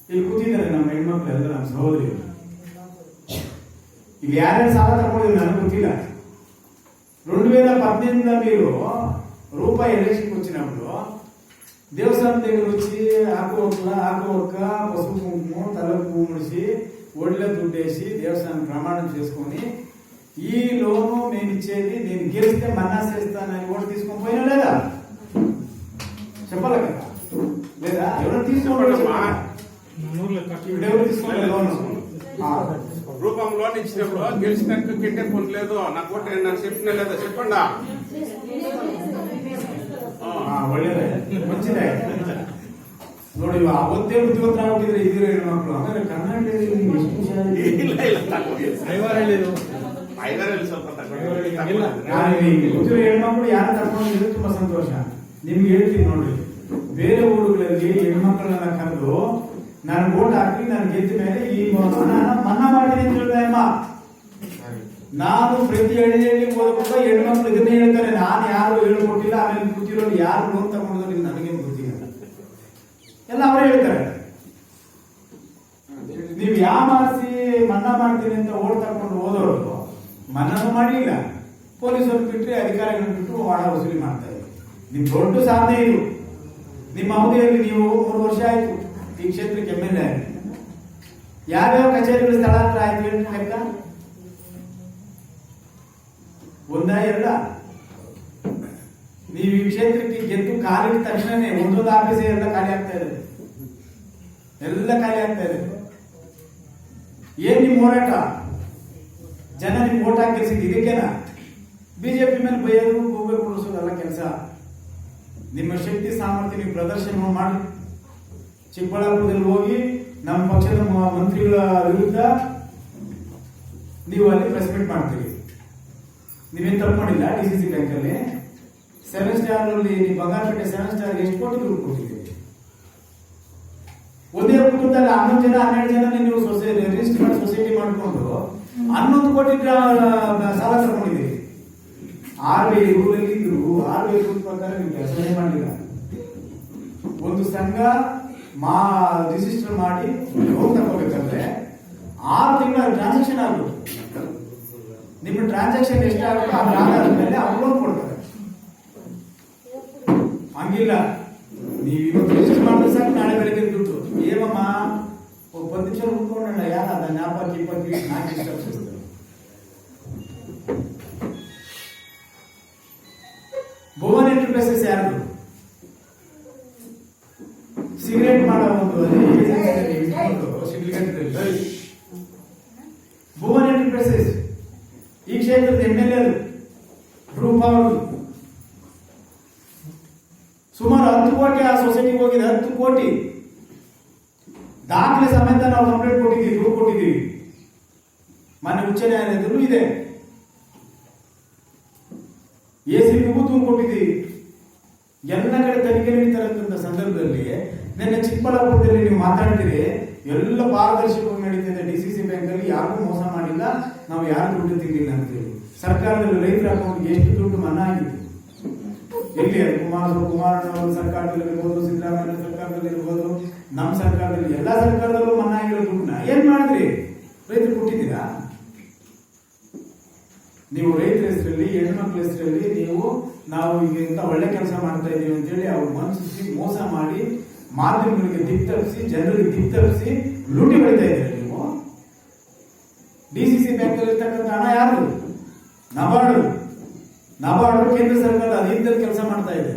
S1: ಇಲ್ಲಿ ಕೂತಿದ್ದಾರೆ ನಮ್ಮ ಹೆಣ್ಮಕ್ಳು ಎಲ್ಲ, ನಮ್ಮ ಸಹೋದರಿಯರು. ಇಲ್ಲಿ ಯಾರ್ಯಾರು ಸಾಲ ತಗೊಂಡಿದ್ರು ನನಗೆ ಗೊತ್ತಿಲ್ಲ. 2018 మీరు రూపాయి ఎలక్షన్కి వచ్చినప్పుడు దేవస్థానం దగ్గర వచ్చి ఆకు పసుపు కుంకుమ తలకు పువ్వు ముడిసి ఒడిలో దుడ్డేసి దేవస్థానం ప్రమాణం చేసుకొని ఈ లోను నేను ఇచ్చేది నేను గెలిస్తే మన్నా చేస్తానని ఓటు తీసుకొని పోయినా లేదా? చెప్పాలి కదా లేదా? ఎవరు తీసుకోవాలి? ఎవరు తీసుకోవాలి లోను?
S2: రూపంలో ఇచ్చినప్పుడు గెలిచినాక కింటే పొందలేదు నాకు ఓటు నాకు చెప్పిన లేదా? చెప్పండి.
S1: ಒಳ್ಳೇದೇ, ಮಂಚಿದೆ ನೋಡಿ. ಅವತ್ತೇ ಬುದ್ಧಿವಂತರಾಗ್ಬಿಟ್ಟಿದ್ರೆ ಇದ್ದೀರ ಹೆಣ್ಮಕ್ಳು. ಆಮೇಲೆ ಕರ್ನಾಟಕದಲ್ಲಿ ಹೆಣ್ಮಕ್ಳು ಯಾರು ಕರ್ಕೊಂಡಿದ್ರೆ ತುಂಬಾ ಸಂತೋಷ. ನಿಮ್ಗೆ ಹೇಳ್ತೀನಿ ನೋಡ್ರಿ, ಬೇರೆ ಊರುಗಳಲ್ಲಿ ಹೆಣ್ಮಕ್ಳನ್ನ ಕರೆದು ನಾನು ಓಟ್ ಹಾಕಿ ನಾನು ಗೆದ್ದ ಮೇಲೆ ಈ ಮನ್ನಾ ಮಾಡಿದೆ ಅಂತ ಹೇಳಿದೆ ಅಮ್ಮ. ನಾನು ಪ್ರತಿ ಹಳ್ಳಿಯಲ್ಲಿ ಹೋದಾಗ ಹೆಣ್ಮಕ್ಳು ಇದನ್ನೇ ಹೇಳ್ತಾರೆ, ನಾನು ಯಾರು ಹೇಳ್ಕೊಟ್ಟಿಲ್ಲ. ಆಮೇಲೆ ಕೂತಿರೋರು ಯಾರು ಲೋನ್ ತಗೊಂಡ್ರೆ ನನಗೇನು ಗೊತ್ತಿಲ್ಲ, ಎಲ್ಲ ಅವರೇ ಹೇಳ್ತಾರೆ. ನೀವು ಯಾವ ಮಾಡಿಸಿ ಮನ್ನಾ ಮಾಡ್ತೀನಿ ಅಂತ ಓಟ್ ತಗೊಂಡು ಹೋದವರು ಮನ್ನಾನು ಮಾಡಲಿಲ್ಲ. ಪೊಲೀಸರು ಬಿಟ್ಟರೆ ಅಧಿಕಾರಿಗಳನ್ನು ಬಿಟ್ಟು ಹಣ ವಸೂಲಿ ಮಾಡ್ತಾ ಇದ್ದಾರೆ. ನಿಮ್ ದೊಡ್ಡ ಸಾಧನೆ ಇದು. ನಿಮ್ಮ ಅವಧಿಯಲ್ಲಿ ನೀವು 3 ವರ್ಷ ಆಯ್ತು ಈ ಕ್ಷೇತ್ರಕ್ಕೆ MLA ಆಗಿ. ಯಾವ್ಯಾವ ಕಚೇರಿಗಳು ಸ್ಥಳಾಂತರ ಆಯ್ತು ಹೇಳಿ ಲೆಕ್ಕ? ಒಂದ ಎರಡ? ನೀವು ಈ ಕ್ಷೇತ್ರಕ್ಕೆ ಗೆದ್ದು ಕಾಲಿಟ್ಟ ತಕ್ಷಣನೇ ಒಂದೊಂದು ಆಫೀಸ್ ಎಲ್ಲ ಖಾಲಿ ಆಗ್ತಾ ಇದೆ, ಎಲ್ಲ ಖಾಲಿ ಆಗ್ತಾ ಇದೆ. ಏನ್ ನಿಮ್ ಹೋರಾಟ? ಜನ ನಿಮ್ಗೆ ಓಟ್ ಹಾಕಿ ಗೆಲ್ಸಿದ್ದು ಇದಕ್ಕೇನಾ? ಬಿಜೆಪಿ ಮೇಲೆ ಬೈಯೋದು ಗೂಬೆ ಕೊಡಿಸೋದಲ್ಲ ಕೆಲಸ. ನಿಮ್ಮ ಶಕ್ತಿ ಸಾಮರ್ಥ್ಯ ನೀವು ಪ್ರದರ್ಶನ ಮಾಡಿ. ಚಿಕ್ಕಬಳ್ಳಾಪುರದಲ್ಲಿ ಹೋಗಿ ನಮ್ಮ ಪಕ್ಷದ ಮಂತ್ರಿಗಳ ವಿರುದ್ಧ ನೀವು ಅಲ್ಲಿ ಪ್ರೆಸ್ ಮೀಟ್ ಮಾಡ್ತೀರಿ. ನೀವೇನು ತಪ್ಪು ಮಾಡಿಲ್ಲ. DCC ಬ್ಯಾಂಕ್ ಅಲ್ಲಿ 7 ಸ್ಟಾರ್ ಅಲ್ಲಿ ನೀವು ಬಂಗಾರಪೇಟೆ 7 ಸ್ಟಾರ್ ಎಷ್ಟು ಕೋಟಿ ದುಡ್ಡು ಕೊಟ್ಟಿದ್ದೀರಿ? ಒಂದೇ ಕುಟುಂಬದಲ್ಲಿ 11 ಜನ 12 ಜನ ನೀವು ರಿಜಿಸ್ಟರ್ ಸೊಸೈಟಿ ಮಾಡಿಕೊಂಡು 11 ಕೋಟಿ ಸಾಲ ತಗೊಂಡಿದ್ದೀರಿ. RBI ರೂಲಲ್ಲಿ ಇದ್ರು RBI ರೂಲ್ ಪ್ರಕಾರ ನೀವು ಕೆಲಸನೇ ಮಾಡಲಿಲ್ಲ. ಒಂದು ಸಂಘ ರಿಜಿಸ್ಟರ್ ಮಾಡಿ ಲೋನ್ ತಗೋಬೇಕಂದ್ರೆ 6 ತಿಂಗಳ ಟ್ರಾನ್ಸಾಕ್ಷನ್ ಆಗ್ಬೋದು. ನಿಮ್ಮ ಟ್ರಾನ್ಸಾಕ್ಷನ್ ಎಷ್ಟಾಗುತ್ತೆ ಅದ್ರ ಆಧಾರದ ಮೇಲೆ ಅವ್ರು ಲೋನ್ ಕೊಡ್ತಾರೆ. ಹಂಗಿಲ್ಲ, ನೀವು ಇವತ್ತು ರಿಜಿಸ್ಟರ್ ಮಾಡಿದ್ರೆ ಸಾಕು ನಾಳೆ ಬೆಳಗ್ಗೆ ದುಡ್ಡು. ಏನಮ್ಮ 10 ನಿಮಿಷ ಉಳ್ಕೊಂಡ ಯಾರ ಅದ ಜ್ಞಾಪಕ 24 ಇನ್ಸ್ಟ್ರಕ್ಷನ್ಸ್. ಭುವನ್ ಎಂಟರ್ಪ್ರೈಸಸ್ ಯಾರು? ಸಿಗರೇಟ್ ಮಾಡೋ ಒಂದು ಭುವನ್ ಎಂಟರ್ಪ್ರೈಸಸ್ ಈ ಕ್ಷೇತ್ರದ MLA ರೂಪ ಅವರು ಸುಮಾರು 10 ಕೋಟಿ ಆ ಸೊಸೈಟಿಗೆ ಹೋಗಿದೆ. 10 ಕೋಟಿ ದಾಖಲೆ ಸಮೇತ ನಾವು ಕಂಪ್ಲೇಂಟ್ ಕೊಟ್ಟಿದ್ದೀವಿ, ದೂರು ಕೊಟ್ಟಿದ್ದೀವಿ. ಮಾನ್ಯ ಉಚ್ಚ ನ್ಯಾಯಾಲಯದಲ್ಲೂ ಇದೆ. ACBಗೂ ದೂರು ಕೊಟ್ಟಿದ್ದೀವಿ. ಎಲ್ಲ ಕಡೆ ತನಿಖೆ ನಡೀತಾರಂತ ಸಂದರ್ಭದಲ್ಲಿ ನಿನ್ನೆ ಚಿಕ್ಕಬಳ್ಳಾಪುರದಲ್ಲಿ ನೀವು ಮಾತಾಡ್ತೀರಿ, ಎಲ್ಲ ಪಾರದರ್ಶಕವಾಗಿ ನಡೀತಿದೆ. DCC ಬ್ಯಾಂಕ್ ಅಲ್ಲಿ ಯಾರಿಗೂ ಮೋಸ ಮಾಡಿಲ್ಲ, ನಾವು ಯಾರು ದುಡ್ಡು ತಿಂದಿಲ್ಲ ಅಂತೇಳಿ. ಸರ್ಕಾರದಲ್ಲಿ ರೈತರ ಅಕೌಂಟ್ಗೆ ಎಷ್ಟು ದುಡ್ಡು ಮನ್ನಾ ಆಗಿದೆ? ಎಲ್ಲಿ ಕುಮಾರಣ್ಣವರ ಸರ್ಕಾರದಲ್ಲಿ ಇರ್ಬೋದು, ಸಿದ್ದರಾಮಯ್ಯ ಸರ್ಕಾರದಲ್ಲಿ ಇರ್ಬೋದು, ನಮ್ಮ ಸರ್ಕಾರದಲ್ಲಿ, ಎಲ್ಲ ಸರ್ಕಾರದಲ್ಲೂ ಮನ್ನಾ ಆಗಿರೋ ದುಡ್ಡನ್ನ ಏನ್ ಮಾಡಿದ್ರಿ? ರೈತರು ಕೊಟ್ಟಿದ್ದೀರಾ? ನೀವು ರೈತರ ಹೆಸರಲ್ಲಿ, ಹೆಣ್ಮಕ್ಳ ಹೆಸರಲ್ಲಿ ನಾವು ಈಗ ಇಂತ ಒಳ್ಳೆ ಕೆಲಸ ಮಾಡ್ತಾ ಇದೀವಿ ಅಂತೇಳಿ ಅವ್ರು ಮನಸ್ಸಿಸಿ ಮೋಸ ಮಾಡಿ ಮಾಧ್ಯಮಗಳಿಗೆ ದಿಕ್ತಪ್ಪಿಸಿ, ಜನರಿಗೆ ದಿಕ್ತಪ್ಪಿಸಿ ಲೂಟಿ ಹೊಡಿತಾ ಇದ್ದೀರಿ ನೀವು. DCC ಬ್ಯಾಂಕ್ ಅಲ್ಲಿ ಇರ್ತಕ್ಕಂಥ ಹಣ ಯಾರು? ನಬಾರ್ಡು ಕೇಂದ್ರ ಸರ್ಕಾರ ಅಧೀನದಲ್ಲಿ ಕೆಲಸ ಮಾಡ್ತಾ ಇದೆ.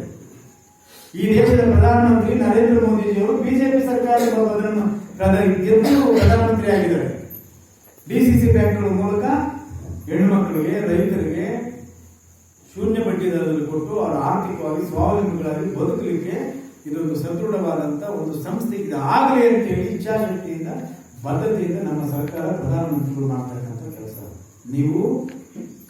S1: ಈ ದೇಶದ ಪ್ರಧಾನಮಂತ್ರಿ ನರೇಂದ್ರ ಮೋದಿಜಿಯವರು ಬಿಜೆಪಿ ಸರ್ಕಾರ ಗೆದ್ದು ಪ್ರಧಾನಮಂತ್ರಿ ಆಗಿದ್ದಾರೆ. DCC ಬ್ಯಾಂಕ್ಗಳ ಮೂಲಕ ಹೆಣ್ಣುಮಕ್ಕಳಿಗೆ, ರೈತರಿಗೆ ಶೂನ್ಯ ಬಡ್ಡಿ ದರದಲ್ಲಿ ಕೊಟ್ಟು ಅವರ ಆರ್ಥಿಕವಾಗಿ ಸ್ವಾವಲಂಬಿಗಳಾಗಿ ಬದುಕಲಿಕ್ಕೆ ಇದೊಂದು ಸದೃಢವಾದಂತಹ ಒಂದು ಸಂಸ್ಥೆ ಇದಾಗಲಿ ಅಂತೇಳಿ ಇಚ್ಛಾಶಕ್ತಿಯಿಂದ, ಬದ್ಧತೆಯಿಂದ ನಮ್ಮ ಸರ್ಕಾರ, ಪ್ರಧಾನಮಂತ್ರಿಗಳು ಮಾಡ್ತಕ್ಕಂಥ ಕೆಲಸ. ನೀವು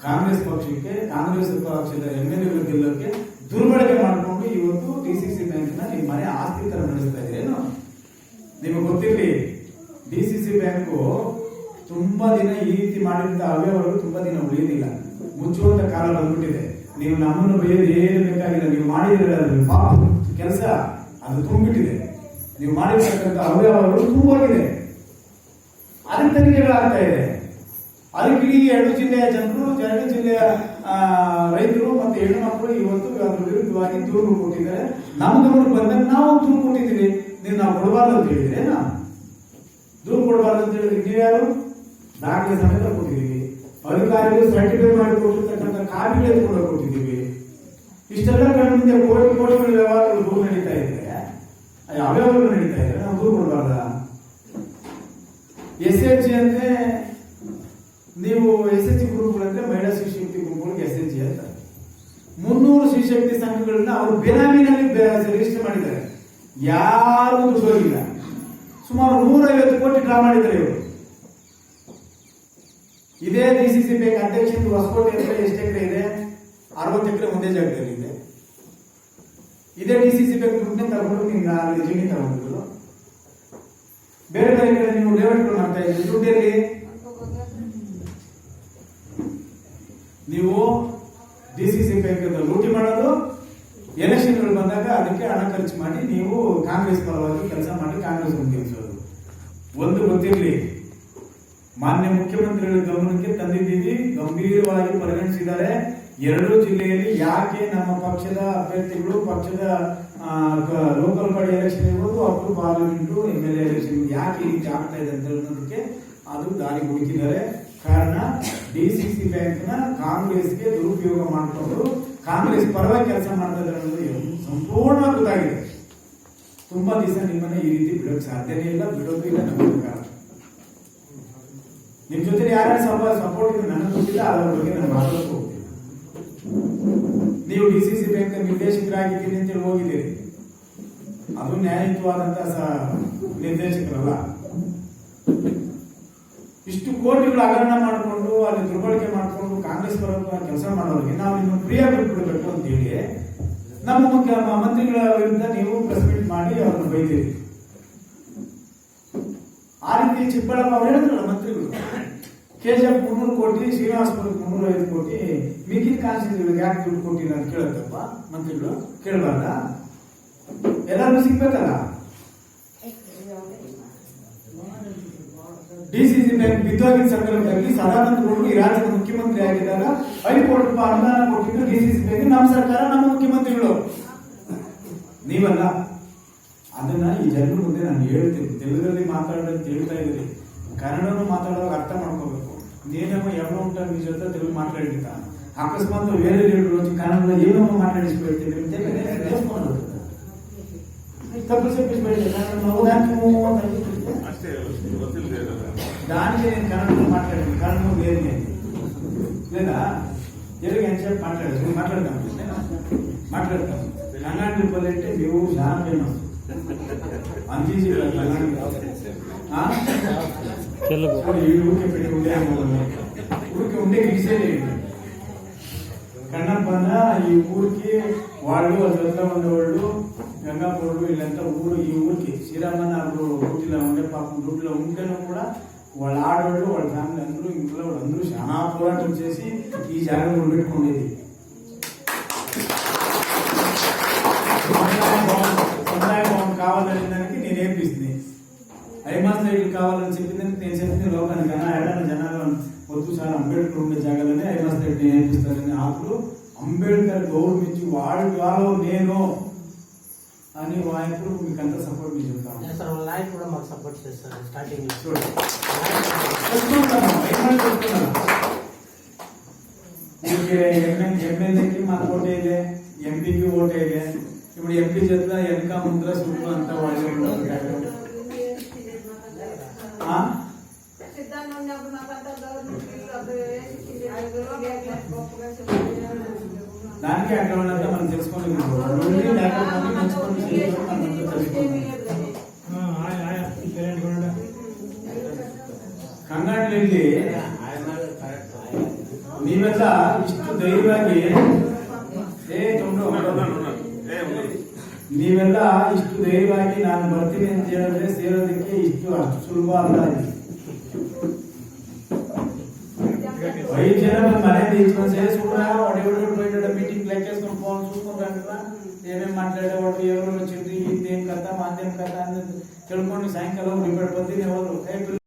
S1: ಕಾಂಗ್ರೆಸ್ ಪಕ್ಷಕ್ಕೆ, ಕಾಂಗ್ರೆಸ್ ಪಕ್ಷದ MLAಗಳು ಗೆಲ್ಲಕ್ಕೆ ದುರ್ಬಳಕೆ ಮಾಡಿಕೊಂಡು ಇವತ್ತು DCC ಬ್ಯಾಂಕ್ನ ನಿಮ್ಮ ಮನೆ ಆಸ್ತಿ ತರ ನಡೆಸ್ತಾ ಇದ್ದೀರೇನು? ನಿಮಗೆ ಗೊತ್ತಿರಲಿ, DCC ಬ್ಯಾಂಕು ತುಂಬಾ ದಿನ ಈ ರೀತಿ ಮಾಡಿದಂತ ಅವ್ಯವಹಾರಗಳು ತುಂಬಾ ದಿನ ಉಳಿಯೋದಿಲ್ಲ. ಮುಚ್ಚುವಂತ ಕಾಲ ಬಂದ್ಬಿಟ್ಟಿದೆ. ನೀವು ನಮ್ಮನ್ನು ಬೈಯೋದು ಏನು ಬೇಕಾಗಿಲ್ಲ. ನೀವು ಮಾಡಿದ್ರೆ ಪಾಪ ಕೆಲಸ ಅದು ತುಂಬಿಟ್ಟಿದೆ. ನೀವು ಮಾಡಿರ್ತಕ್ಕಂಥ ಅವ್ಯವಹಾರಗಳು ತುಂಬೋಗಿದೆ. ಅದಕ್ಕೆ ತನಿಖೆಗಳಾಗ್ತಾ ಇದೆ. ಅದಕ್ಕೆ ಈ 2 ಜಿಲ್ಲೆಯ ಜನರು, 2 ಜಿಲ್ಲೆಯ ರೈತರು ಮತ್ತೆ ಹೆಣ್ಣು ಮಕ್ಕಳು ಇವತ್ತು ಅದರ ವಿರುದ್ಧವಾಗಿ ದೂರು ಕೊಟ್ಟಿದ್ದಾರೆ. ನಮ್ಮ ಗಮನಕ್ಕೆ ಬಂದಾಗ ನಾವು ದೂರು ಕೊಟ್ಟಿದ್ದೀವಿ. ನಾವು ಕೊಡಬಾರ್ದು ಅಂತ ಹೇಳಿದ್ರೆ, ದೂರು ಕೊಡಬಾರ್ದು ಅಂತ ಹೇಳಿದ್ರೆ ನೀವ್ಯಾರು? ದಾಖಲೆ ಸಮೇತ ಕೊಟ್ಟಿದ್ದೀವಿ. ಅಧಿಕಾರಿಗಳು ಸರ್ಟಿಫೈ ಮಾಡಿ ಕೊಟ್ಟಿರ್ತಕ್ಕಂಥ ಕಾಪಿಗಳು ಎತ್ಕೊಂಡು ಕೊಟ್ಟಿದ್ದೀವಿ. ಇಷ್ಟೆಲ್ಲ ಕಣ್ಣು ಮುಂದೆ ಕೋಟಿಗಳ ವ್ಯವಹಾರಗಳು ದೂರು ನಡೀತಾ ಇದ್ರೆ, ಅವ್ಯವಹಾರಗಳು ನಡೀತಾ ಇದ್ರೆ ನಾವು ದೂರು ಕೊಡಬಾರ್ದ? SHG ಅಂದ್ರೆ ನೀವು SHG ಗ್ರೂಪ್ಗಳಂದ್ರೆ ಮಹಿಳಾ ಶಿಶಕ್ತಿ ಗ್ರೂಪ್ಗಳಿಗೆ SHG ಅಂತ 300 ಶಿಶಕ್ತಿ ಸಂಘಗಳನ್ನ ಅವರು ಬೇನಾಮಿನಲ್ಲಿ ರಿಜಿಸ್ಟರ್ ಮಾಡಿದ್ದಾರೆ. ಯಾರು ದುಡ್ಡು ಹೋಗಿಲ್ಲ. ಸುಮಾರು 150 ಕೋಟಿ ಡ್ರಾ ಮಾಡಿದ್ದಾರೆ ಇವರು. ಇದೇ DCC ಬ್ಯಾಂಕ್ ಅಧ್ಯಕ್ಷರು ಹೊಸಕೋಟೆ ಹತ್ರ ಎಷ್ಟು ಎಕರೆ ಇದೆ? 60 ಎಕರೆ ಒಂದೇ ಜಾಗದಲ್ಲಿ ಇದೆ. ಇದೇ DCC ಬ್ಯಾಂಕ್ ದುಡ್ಡನ್ನೇ ತಗೊಂಡು ನೀವು ಜಮೀನು ತಗೊಂಡಿದ್ರು. ಬೇರೆ ಬೇರೆ ಕಡೆ ನೀವು ಲೇಔಟ್ಗಳು ಮಾಡ್ತಾ ಇದ್ದೀರಿ. ದುಡ್ಡಲ್ಲಿ ನೀವು DCC ಬ್ಯಾಂಕ್ ಲೂಟಿ ಮಾಡೋದು, ಎಲೆಕ್ಷನ್ಗಳು ಬಂದಾಗ ಅದಕ್ಕೆ ಹಣ ಖರ್ಚು ಮಾಡಿ ನೀವು ಕಾಂಗ್ರೆಸ್ ಪರವಾಗಿ ಕೆಲಸ ಮಾಡಿ ಕಾಂಗ್ರೆಸ್ ಗೆಲ್ಲಿಸೋದು. ಒಂದು ಗೊತ್ತಿರಲಿ, ಮಾನ್ಯ ಮುಖ್ಯಮಂತ್ರಿಗಳ ಗಮನಕ್ಕೆ ತಂದಿದ್ದೀವಿ, ಗಂಭೀರವಾಗಿ ಪರಿಗಣಿಸಿದ್ದಾರೆ. 2 ಜಿಲ್ಲೆಯಲ್ಲಿ ಯಾಕೆ ನಮ್ಮ ಪಕ್ಷದ ಅಭ್ಯರ್ಥಿಗಳು, ಪಕ್ಷದ ಲೋಕಲ್ ಬಾಡಿ ಎಲೆಕ್ಷನ್ ಇರ್ಬೋದು, ಅಪ್ ಪಾರ್ಲಿಮೆಂಟ್ MLA ಎಲೆಕ್ಷನ್ ಯಾಕೆ ಈ ರೀತಿ ಆಗ್ತಾ ಇದೆ ಅಂತ ಹೇಳೋದಕ್ಕೆ ಅದು ದಾರಿ ಹುಡುಕಿದ್ದಾರೆ. ಕಾರಣ DCC ಬ್ಯಾಂಕ್ನ ಕಾಂಗ್ರೆಸ್ಗೆ ದುರುಪಯೋಗ ಮಾಡಿಕೊಂಡು ಕಾಂಗ್ರೆಸ್ ಪರವಾಗಿ ಕೆಲಸ ಮಾಡ್ತಾ ಇದ್ದಾರೆ ಅನ್ನೋದು ಸಂಪೂರ್ಣ ಗೊತ್ತಾಗಿದೆ. ತುಂಬಾ ದಿವಸ ನಿಮ್ಮನ್ನ ಈ ರೀತಿ ಬಿಡೋಕೆ ಸಾಧ್ಯನೇ ಇಲ್ಲ, ಬಿಡೋದು ಇಲ್ಲ ನಮ್ಮ ಸರ್ಕಾರ. ನಿಮ್ ಜೊತೆ ಯಾರ್ಯಾರು ಸಪೋರ್ಟ್ ಇದೆ ನನಗೆ ಗೊತ್ತಿಲ್ಲ, ಅದರ ಬಗ್ಗೆ ನಾನು ಮಾತಾಡಕ್ಕೆ ಹೋಗ್ತೀನಿ. ನೀವು ಡಿಸಿಸಿ ಬ್ಯಾಂಕ್ ನಿರ್ದೇಶಕರಾಗಿದ್ದೀನಿ ಅಂತೇಳಿ ಹೋಗಿದ್ದೀರಿ, ಅದು ನ್ಯಾಯಯುತವಾದಂತಹ ನಿರ್ದೇಶಕರಲ್ಲ. ಇಷ್ಟು ಕೋಟಿಗಳು ಹಗರಣ ಮಾಡಿಕೊಂಡು ಅಲ್ಲಿ ದುರ್ಬಳಕೆ ಮಾಡಿಕೊಂಡು ಕಾಂಗ್ರೆಸ್ ಪರ ಕೆಲಸ ಮಾಡೋರಿಗೆ ನಾವು ನಿಮ್ಮ ಪ್ರಿಯ ಬಿಟ್ಬಿಡ್ಬೇಕು ಅಂತ ಹೇಳಿ ನಮ್ಮ ಮುಖ್ಯಮಂತ್ರಿಗಳ ವಿರುದ್ಧ ನೀವು ಪ್ರೆಸ್ ಮೀಟ್ ಮಾಡಿ ಅವ್ರನ್ನ ಬೈತೀರಿ. ಆ ರೀತಿ ಚಿಕ್ಕಬಳ್ಳಾಪುರ ಅವ್ರು ಹೇಳಿದ್ರಲ್ಲ ಮಂತ್ರಿಗಳು, KGF 300 ಕೋಟಿ, ಶ್ರೀನಿವಾಸಪುರಕ್ಕೆ 305 ಕೋಟಿ, ಮಿಕ್ಕಿದ ಕಾನ್ಸ್ಟಿಟ್ಯೂಷನ್ಗೆ ಯಾಕೆ ದುಡ್ಡು ಕೊಟ್ಟಿಲ್ಲ ಅಂತ ಕೇಳತ್ತಪ್ಪ ಮಂತ್ರಿಗಳು? ಕೇಳಬಾರ್ದ? ಎಲ್ಲರಿಗೂ ಸಿಗ್ಬೇಕಲ್ಲ. ಡಿಸಿಸಿ ಬ್ಯಾಂಕ್ ಬಿದ್ದೋಗಿದ್ದ ಸಂದರ್ಭದಲ್ಲಿ ಸದಾನಂದ ಗೌಡರು ಈ ರಾಜ್ಯದ ಮುಖ್ಯಮಂತ್ರಿ ಆಗಿದ್ದಾಗ 5 ಕೋಟಿ ರೂಪಾಯಿ ಅನುದಾನ ಕೊಟ್ಟಿದ್ದು ಡಿಸಿಸಿ ಬ್ಯಾಂಕ್ ನಮ್ಮ ಸರ್ಕಾರ, ನಮ್ಮ ಮುಖ್ಯಮಂತ್ರಿಗಳು, ನೀವಲ್ಲ. ಅದನ್ನ ಈ ಜನರ ಮುಂದೆ ನಾನು ಹೇಳ್ತೀನಿ. ತೆಲುಗಲ್ಲಿ ಮಾತಾಡೋದು ಹೇಳ್ತಾ ಇದ್ದೀರಿ, ಕನ್ನಡನು ಮಾತಾಡೋವಾಗ ಅರ್ಥ ಮಾಡ್ಕೋಬೇಕು. నేనేమో ఎవరో ఉంటారు మీ జೊತೆ తెలుగు మాట్లాడితా, అకస్మాత్ వేరే లీడర్ వచ్చి కన్నడలో ఏమేమో మాట్లాడేసి పెడితే తప్పు చెప్పేసి పెడితే దానికి నేను కన్నడలో మాట్లాడాను, కన్నడలో వేరే లేదా తెలుగు అని చెప్పి మాట్లాడతాం. కన్నడ పల్లె అంటే మేము చాలా ఫేమస్ అంతీజీ ఊరికి ఉండే విషయాలు కన్నప్పన్న ఈ ఊరికి వాళ్ళు అదంతా ఉండేవాళ్ళు, గంగాపూర్లు వీళ్ళంతా ఊరు ఈ ఊరికి శ్రీరామన్న అప్పుడు డ్యూటీలో ఉండే, పాపం డ్యూటీలో ఉంటేనే కూడా వాళ్ళ ఆడవాళ్ళు వాళ్ళ ఫ్యామిలీ అందరూ ఇంట్లో వాళ్ళందరూ చాలా పోరాటం చేసి ఈ జాగ్రత్తలు పెట్టుకునేది. సముదాయ భవన్ కావాలనే దానికి నేను ఏర్పిస్తుంది, ఐమాస్ లైట్లు కావాలని చెప్పిందని నేను చెప్పింది లోకానికి. కానీ ఏడాది జనాలు వద్దు సార్, అంబేద్కర్ ఉండే జాగాలని ఐమాస్ లైట్ నేను ఏర్పిస్తానని అప్పుడు అంబేద్కర్ గౌరవించి వాడి ద్వారా నేను అని వాయిప్పుడు మీకు అంతా సపోర్ట్ మీకు చెప్తాను.
S3: కూడా మాకు సపోర్ట్ చేస్తారు స్టార్టింగ్.
S1: ఎమ్మెల్యేకి మాకు ఓటు వేయలే, ఎంపీకి ఓటు వేయలే. ఇప్పుడు ఎంపీ చేత వెనక ముందర సూట్లు అంతా వాళ్ళే ఉంటారు. దానికి అక్కడ ఉన్నంతా మనం తెలుసుకోలేదు. ಕನ್ನಡದಲ್ಲಿ ನೀವೆಲ್ಲ ಇಷ್ಟು ಧೈರ್ಯವಾಗಿ ನೀವೆಲ್ಲ ಇಷ್ಟು ಧೈರ್ಯವಾಗಿ ನಾನು ಬರ್ತೀನಿ ಅಂತ ಹೇಳಿದ್ರೆ ಸೇರೋದಕ್ಕೆ ಅಷ್ಟು ಸುಲಭ ಅಲ್ಲ. 5 ಜನ ಮನೆಯಿಂದ ಇಚ್ಕೊಂಡು ಸೇರಿಸ್ಬಿಟ್ರೆ మీటింగ్ లెక్కేసుకుని ఫోన్ చూసుకుంటాను కదా, ఏమేమి మాట్లాడేవాడు, ఎవరు వచ్చింది, ఇదేం కథ, మాదేం కథ అని తెలుసుకోండి. సాయంకాలం రిపేర్ పొద్దున్న ఎవరు